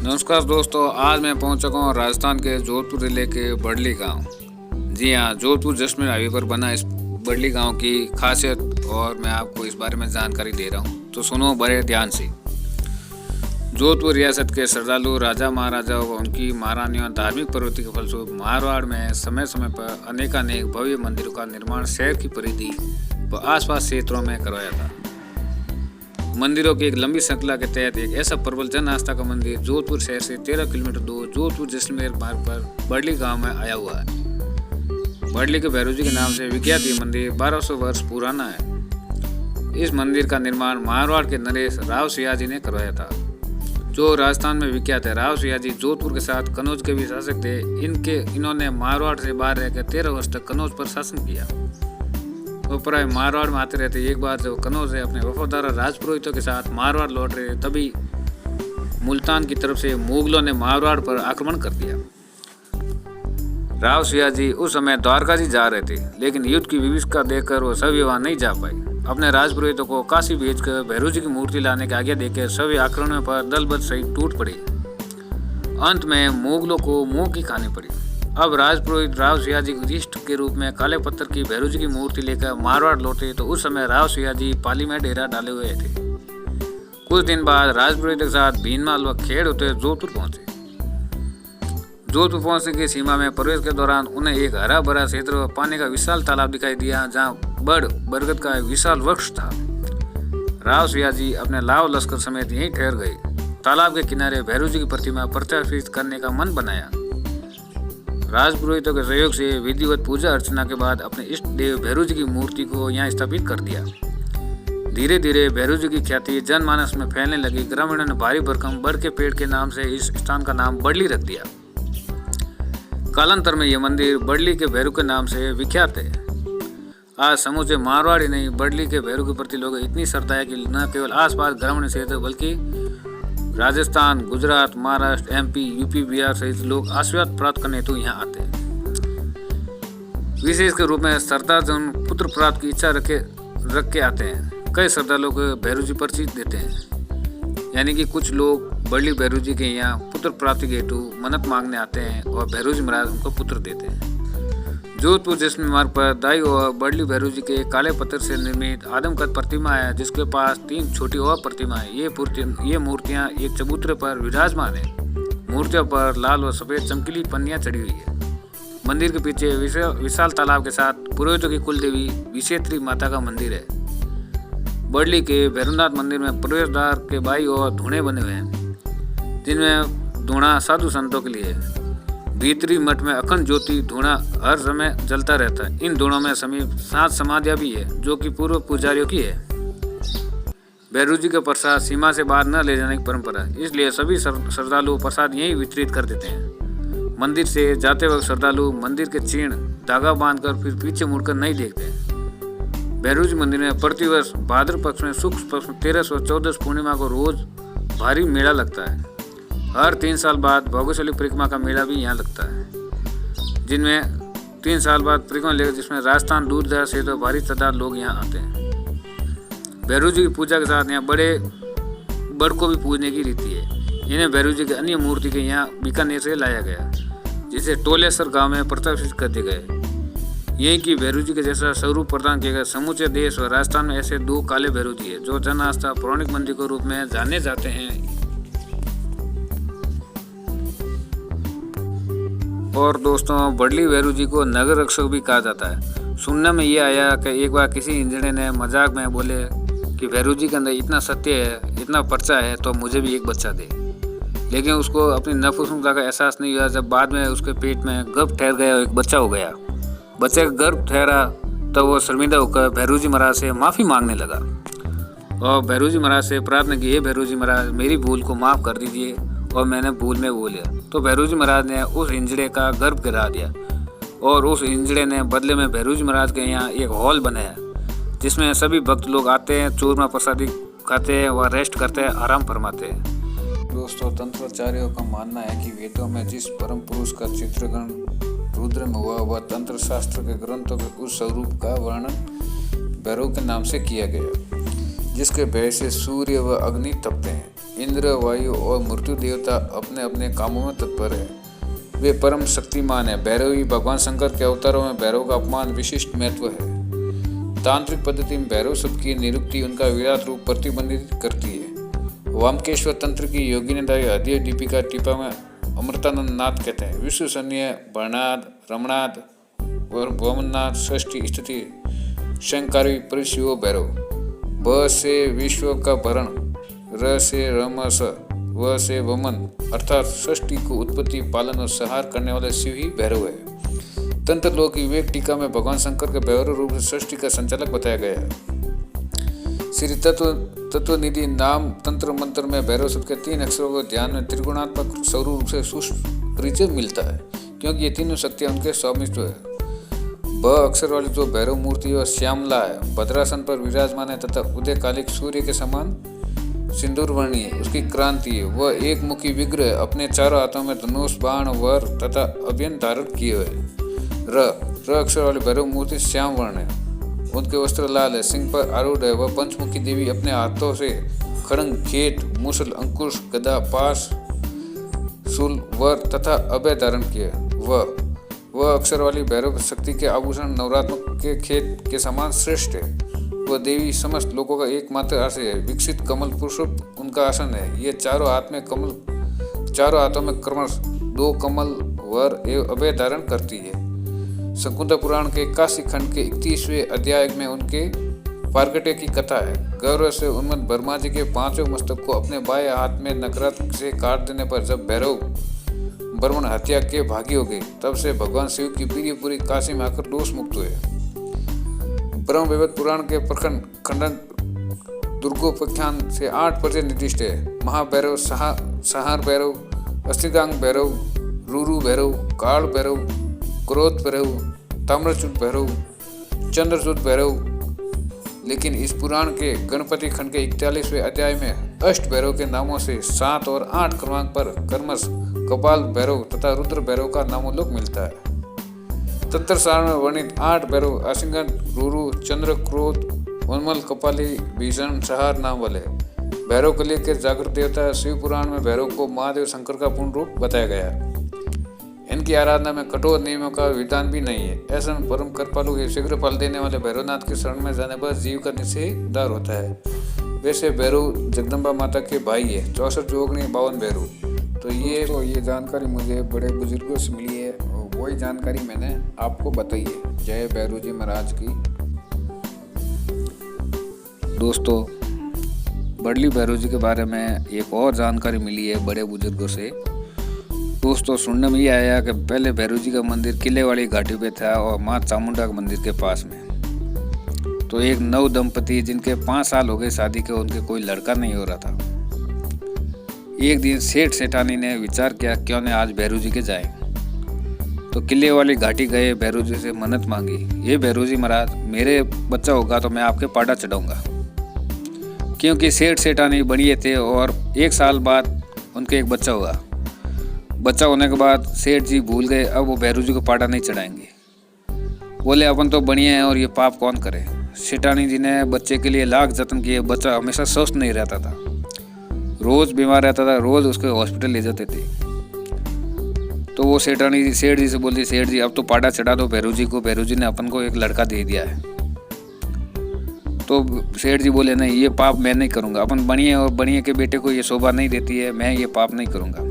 नमस्कार दोस्तों, आज मैं पहुंच चुका हूं राजस्थान के जोधपुर जिले के बड़ली गांव। जी हां, जोधपुर जैसलमेर हाईवे पर बना इस बड़ली गांव की खासियत और मैं आपको इस बारे में जानकारी दे रहा हूं, तो सुनो बड़े ध्यान से। जोधपुर रियासत के श्रद्धालु राजा महाराजा व उनकी महारानियों धार्मिक प्रवृत्ति के फलस्वरूप मारवाड़ में समय समय पर अनेकानेक भव्य मंदिरों का निर्माण शहर की परिधि व आसपास क्षेत्रों में करवाया था। मंदिरों की एक लंबी श्रृंखला के तहत एक ऐसा प्रबल जन आस्था का मंदिर जोधपुर शहर से 13 किलोमीटर दूर जोधपुर जैसलमेर मार्ग पर बड़ली गांव में आया हुआ है। बड़ली के भैरव जी के नाम से विख्यात ये मंदिर 1200 वर्ष पुराना है। इस मंदिर का निर्माण मारवाड़ के नरेश राव सियाजी ने करवाया था, जो राजस्थान में विख्यात है। राव सियाजी जोधपुर के साथ कनौज के भी शासक थे। इन्होंने मारवाड़ से बाहर रहकर 13 वर्ष तक कनौज पर शासन किया। वो प्राय मारवाड़ में आते रहते। एक बार जब कनौज से अपने वफादार राजपुरोहितों के साथ मारवाड़ लौट रहे, तभी मुल्तान की तरफ से मुगलों ने मारवाड़ पर आक्रमण कर दिया। राव सियाजी उस समय द्वारकाजी जा रहे थे, लेकिन युद्ध की विभीषिका देखकर वो सभी वहां नहीं जा पाए। अपने राजपुरोहितों को काशी भेजकर भैरव जी की मूर्ति लाने की आज्ञा देकर सभी आक्रमणों पर दलबल सहित टूट पड़े। अंत में मुगलों को मुंह की खानी पड़ी। अब राजपुरोहित राव सियाजी रिष्ट के रूप में काले पत्थर की भैरव जी की मूर्ति लेकर मारवाड़ लौटे, तो उस समय राव सियाजी पाली में डेरा डाले हुए थे। कुछ दिन बाद राजपुरोहित के साथ भीनमाल व खेड़ होते जोधपुर पहुंचे। जोधपुर पहुंचने की सीमा में प्रवेश के दौरान उन्हें एक हरा भरा क्षेत्र व पानी का विशाल तालाब दिखाई दिया, जहाँ बरगद का एक विशाल वृक्ष था। राव सियाजी अपने लाव लश्कर समेत यहीं ठहर गए। तालाब के किनारे भैरव जी की प्रतिमा प्रतिष्ठित करने का मन बनाया। राजपुरोहितों के सहयोग से विधिवत पूजा अर्चना के बाद अपने इष्ट देव भैरव जी की मूर्ति को यहाँ स्थापित कर दिया। धीरे धीरे भैरव जी की ख्याति जनमानस में फैलने लगी। ग्रामीणों ने भारी भरकम बड़ के पेड़ के नाम से इस स्थान का नाम बड़ली रख दिया। कालांतर में यह मंदिर बड़ली के भैरव के नाम से विख्यात है। आज समूचे मारवाड़ी नहीं, बड़ली के भैरव के प्रति लोगों इतनी श्रद्धा है कि न केवल आसपास ग्रामीण क्षेत्र बल्कि राजस्थान, गुजरात, महाराष्ट्र, एमपी, यूपी, बिहार सहित लोग आशीर्वाद प्राप्त करने हेतु यहाँ आते हैं। विशेष के रूप में श्रद्धाजन पुत्र प्राप्त की इच्छा रख के आते हैं। कई श्रद्धालुओं को भैरव जी परिचित देते हैं, यानी कि कुछ लोग बड़ली भैरव जी के यहाँ पुत्र प्राप्ति के हेतु मन्नत मांगने आते हैं और भैरव जी महाराज उनको पुत्र देते हैं। जोधपुर जैसलमेर मार्ग पर दाई और बड़ली भैरव जी के काले पत्थर से निर्मित आदमकद प्रतिमा है, जिसके पास 3 छोटी और प्रतिमा है। ये मूर्तियां एक चबूतरे पर विराजमान है। मूर्तियों पर लाल व सफेद चमकीली पन्नियां चढ़ी हुई है। मंदिर के पीछे विशाल तालाब के साथ पुरोहितों की कुल देवी विशेत्री माता का मंदिर है। बड़ली के भैरवनाथ मंदिर में प्रवेश द्वार के बाईं ओर धूणे बने हुए हैं, जिनमें धूणा साधु संतों के लिए है। भीतरी मठ में अखंड ज्योति धूणा हर समय जलता रहता है। इन धूणों में समीप 7 समाधियां भी है, जो कि पूर्व पुजारियों की है। भैरव जी का प्रसाद सीमा से बाहर न ले जाने की परंपरा है, इसलिए सभी श्रद्धालु प्रसाद यहीं वितरित कर देते हैं। मंदिर से जाते वक्त श्रद्धालु मंदिर के चिन्ह धागा बांधकर फिर पीछे मुड़कर नहीं देखते। भैरव जी मंदिर में प्रतिवर्ष भाद्र पक्ष में शुक्ल पक्ष में 13 व 14 पूर्णिमा को रोज भारी मेला लगता है। हर 3 साल बाद भाग्यशाली परिक्रमा का मेला भी यहाँ लगता है, जिनमें 3 साल बाद परिक्रमा लेकर जिसमें राजस्थान दूर दराज से तो भारी तादाद लोग यहाँ आते हैं। भैरव जी की पूजा के साथ यहाँ बड़ को भी पूजने की रीति है। इन्हें भैरव जी की अन्य मूर्ति के यहाँ बीकानेर से लाया गया, जिसे टोलेसर गांव में प्रतिष्ठित कर दिए गए। यही कि भैरव जी के जैसा स्वरूप प्रदान किया गया। समूचे देश और राजस्थान में ऐसे 2 काले भैरव जी है, जो जन आस्था पौराणिक मंदिर के रूप में जाने जाते हैं। और दोस्तों, बड़ली भैरव जी को नगर रक्षक भी कहा जाता है। सुनने में ये आया कि एक बार किसी इंजड़े ने मजाक में बोले कि भैरव जी के अंदर इतना सत्य है, इतना पर्चा है, तो मुझे भी एक बच्चा दे। लेकिन उसको अपनी नपुंसकता का एहसास नहीं हुआ। जब बाद में उसके पेट में गर्भ ठहर गया और एक बच्चा हो गया, बच्चे का गर्भ ठहरा, तब वो शर्मिंदा होकर भैरव जी महाराज से माफ़ी मांगने लगा और भैरव जी महाराज से प्रार्थना की, हे भैरव जी महाराज, मेरी भूल को माफ़ कर दीजिए और मैंने भूल में वो लिया। तो भैरव जी महाराज ने उस हिंजड़े का गर्भ गिरा दिया और उस हिंजड़े ने बदले में भैरव जी महाराज के यहाँ एक हॉल बनाया, जिसमें सभी भक्त लोग आते हैं, चूरमा प्रसादी खाते हैं व रेस्ट करते हैं, आराम फरमाते हैं। दोस्तों, तंत्राचार्यों का मानना है कि वेदों में जिस परम पुरुष का चित्रग्रहण रुद्र में हुआ, वह तंत्र शास्त्र के ग्रंथों के उस स्वरूप का वर्णन भैरव के नाम से किया गया। जिसके भय से सूर्य व अग्नि तपते हैं। इंद्र, वायु और मृत्यु देवता अपने अपने कामों में तत्पर है। वे परम शक्तिमान है। भैरवी भगवान शंकर के अवतारों में भैरव का अपमान विशिष्ट महत्व है। तांत्रिक पद्धति में भैरव शब्द की निरुक्ति उनका विराट रूप प्रतिबंधित करती है। वामकेश्वर तंत्र की योगिनीदायी हृदय दीपिका टीपा में अमृतानंद नाथ कहते हैं, विश्वसनीय भरनाद, रमणाद और भवनाथ षष्ठी स्थिति शंकारी परिशिव भैरव। ब से विश्व का भरण, र से रमस, व से वमन अर्थात षष्ठी को उत्पत्ति, पालन और संहार करने वाले शिव ही भैरव है। तंत्र लोक की विवेक टीका में भगवान शंकर के भैरव रूप से षष्ठी का संचालक बताया गया है। श्री तत्वनिधि नाम तंत्र मंत्र में भैरव शब्द के 3 अक्षरों को ध्यान में त्रिगुणात्मक स्वरूप रूप से सूक्ष्म परिचय मिलता है, क्योंकि ये तीनों शक्तियां उनके स्वामित्व है। ब अक्षर वाली जो भैरव मूर्ति और श्यामला है, भद्रासन पर विराजमान है तथा उदयकालिक सूर्य के समान सिंदूर वर्णी है। उसकी क्रांति है। वह एक मुखी विग्रह अपने चारों हाथों में धनुष, बाण, वर तथा अभियान धारण किए हुए। र अक्षर वाली भैरव मूर्ति श्याम वर्ण है। उनके वस्त्र लाल है, सिंह पर आरूढ़ है। वह पंचमुखी देवी अपने हाथों से खड़ंग, खेत, मूसल, अंकुश, गदा, पास, शूल, वर तथा अभय धारण किए। वह अक्षर वाली भैरव शक्ति के आभूषण नवरात्मक के खेत के समान श्रेष्ठ है। वह देवी समस्त लोगों का एकमात्र आश्रय है। विकसित कमल पुरुषोत्तम उनका आसन है। ये चारों हाथों में क्रमश 2 कमल, वर एवं अभय धारण करती है। शकुंतला पुराण के 81 खंड के 31वें अध्याय में उनके पारगट्य की कथा है। गौरव से उन्मत्त ब्रह्मा जी के 5वें मस्तक को अपने बाएं हाथ में नकारात्मक से काट देने पर जब भैरव ब्रह्मण हत्या के भागी हो गए, तब से भगवान शिव की प्रिय पूरी काशी में आकर दोष मुक्त हुए। ब्रह्म वैवर्त पुराण के प्रखंड खंडन दुर्गोपाख्यान से 8 परिचय निर्दिष्ट है। महाभैरव, संहार भैरव, अस्थिदांग भैरव, रूरू भैरव, काल भैरव, क्रोध भैरव, ताम्रचूड भैरव, चंद्रचूड भैरव। लेकिन इस पुराण के गणपति खंड के 41वें अध्याय में अष्ट भैरव के नामों से 7 और 8 क्रमांक पर क्रमश कपाल भैरव तथा रुद्र भैरव का नामोल्लेख मिलता है। तंत्र सार में वर्णित 8 भैरव आसिंगन, रूरू, चंद्र, क्रोध, उन्मल, कपाली, भीषण, संहार नाम वाले भैरव कली के जागृत देवता। शिव पुराण में भैरव को महादेव शंकर का पूर्ण रूप बताया गया है। इनकी आराधना में कठोर नियमों का विधान भी नहीं है। ऐसे में परम कृपालु एवं शीघ्र फल देने वाले भैरवनाथ के शरण में जाने पर जीव का निश्चय उद्धार होता है। वैसे भैरव जगदम्बा माता के भाई है। 64 जोगनी 52 भैरव। तो ये जानकारी मुझे बड़े बुजुर्गों से मिली है, वही जानकारी मैंने आपको बताई है। जय भैरव जी महाराज की। दोस्तों, बड़ली भैरव जी के बारे में एक और जानकारी मिली है बड़े बुजुर्गों से। दोस्तों, सुनने में ये आया कि पहले भैरव जी का मंदिर किले वाली घाटी पे था और माँ चामुंडा के मंदिर के पास में। तो एक नव दंपति जिनके 5 साल हो गए शादी के, उनके कोई लड़का नहीं हो रहा था। एक दिन सेठ सेठानी ने विचार किया क्यों न आज भैरव जी के जाएं। तो किले वाली घाटी गए, भैरव जी से मन्नत मांगी, ये भैरव जी महाराज, मेरे बच्चा होगा तो मैं आपके पाटा चढ़ाऊंगा। क्योंकि सेठ सेठानी बढ़िए थे और 1 साल बाद उनके एक बच्चा हुआ। बच्चा होने के बाद सेठ जी भूल गए, अब वो भैरव जी को पाटा नहीं चढ़ाएंगे। बोले अपन तो बढ़िया हैं और ये पाप कौन करे। सेठानी जी ने बच्चे के लिए लाख जतन किए। बच्चा हमेशा स्वस्थ नहीं रहता था, रोज बीमार रहता था, रोज उसको हॉस्पिटल ले जाते थे। तो वो सेठ जी से बोलती, सेठ जी अब तो पाटा चढ़ा दो भैरव जी को, भैरव जी ने अपन को एक लड़का दे दिया है। तो सेठ जी बोले नहीं, ये पाप मैं नहीं करूँगा, अपन बढ़िया और बढ़िया के बेटे को ये शोभा नहीं देती है, मैं ये पाप नहीं करूँगा।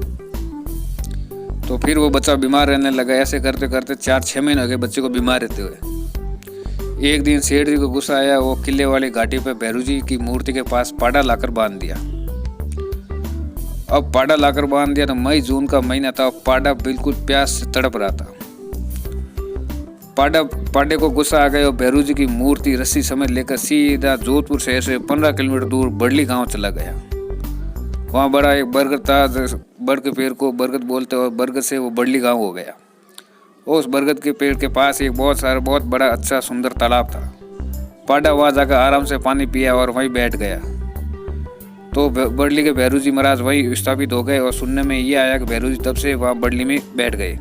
तो फिर वो बच्चा बीमार रहने लगा। ऐसे करते करते 4-6 महीने हो गए बच्चे को बीमार रहते हुए। एक दिन सेठ जी को गुस्सा आया, वो किले वाली घाटी पे भैरव जी की मूर्ति के पास पाड़ा लाकर बांध दिया। अब पाड़ा लाकर बांध दिया तो मई जून का महीना था। पाड़ा बिल्कुल प्यास से तड़प रहा था। पाड़े को गुस्सा आ गया और भैरव जी की मूर्ति रस्सी समेत लेकर सीधा जोधपुर शहर से 15 किलोमीटर दूर बड़ली गांव चला गया। वहाँ बड़ा एक बरगद था, बरगद के पेड़ को बरगद बोलते और बरगद से वो बड़ली गांव हो गया। उस बरगद के पेड़ के पास एक बहुत बड़ा अच्छा सुंदर तालाब था। पाड़ा वहाँ जाकर आराम से पानी पिया और वहीं बैठ गया। तो बड़ली के भैरव जी महाराज वहीं स्थापित हो गए और सुनने में ये आया कि भैरव जी तब से वहाँ बड़ली में बैठ गए।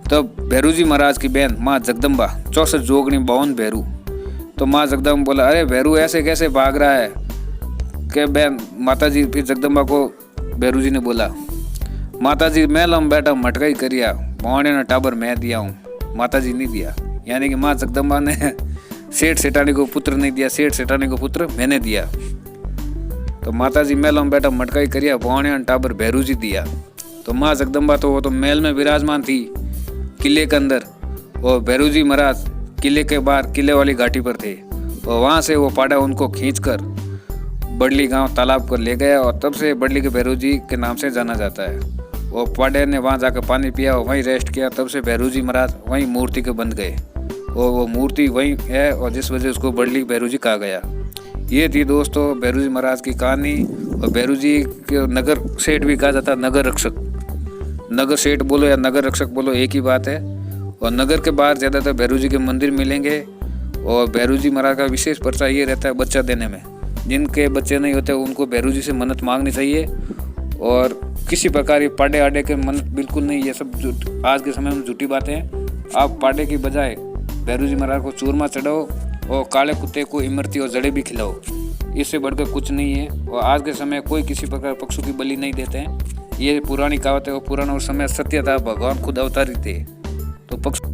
तब भैरव जी महाराज की बहन माँ जगदम्बा 64 जोगनी 52 भैरू तो माँ जगदम्बा बोला, अरे भैरू ऐसे कैसे भाग रहा है के बहन माता जी। फिर जगदम्बा को भैरू जी ने बोला, माता जी मैं लम बैठा मटका ही करिया, भौणे ने टाबर मैं दिया हूँ, माता जी नहीं दिया। यानी कि माँ जगदम्बा ने सेठ सेठानी को पुत्र नहीं दिया, सेठ सेठानी को पुत्र मैंने दिया। तो माता जी मैं लम बैठा मटका ही करिया, भौणे ने टाबर भैरू जी दिया। तो माँ जगदम्बा तो वो तो महल में विराजमान थी किले के अंदर, और भैरू जी महाराज किले के बाहर किले वाली घाटी पर थे। और वहाँ से वो पाड़ा उनको खींचकर बड़ली गांव तालाब पर ले गया, और तब से बड़ली के भैरू जी के नाम से जाना जाता है। वो पाड़े ने वहाँ जाकर पानी पिया और वहीं रेस्ट किया, तब से भैरू जी महाराज वहीं मूर्ति के बंध गए, और वो मूर्ति वहीं है, और जिस वजह उसको बड़ली भैरू जी कहा गया। ये थी दोस्तों भैरू जी महाराज की कहानी। और भैरू जी के नगर सेठ भी कहा जाता है, नगर रक्षक। नगर सेठ बोलो या नगर रक्षक बोलो एक ही बात है। और नगर के बाहर ज़्यादातर भैरू जी के मंदिर मिलेंगे। और भैरू जी महाराज का विशेष पर्चा ये रहता है बच्चा देने में। जिनके बच्चे नहीं होते उनको भैरू जी से मन्नत मांगनी चाहिए। और किसी प्रकार ये पाड़े आड़े के मन्नत बिल्कुल नहीं, ये सब आज के समय में झूठी बातें हैं। आप पाड़े की बजाय भैरू जी महाराज को चूरमा चढ़ाओ और काले कुत्ते को इमरती और जड़े भी खिलाओ, इससे बढ़कर कुछ नहीं है। और आज के समय कोई किसी प्रकार पक्षु की बलि नहीं देते हैं। ये पुरानी कहावत है, और पुराना उस समय सत्य था, भगवान खुद अवतारित थे। तो पक्षु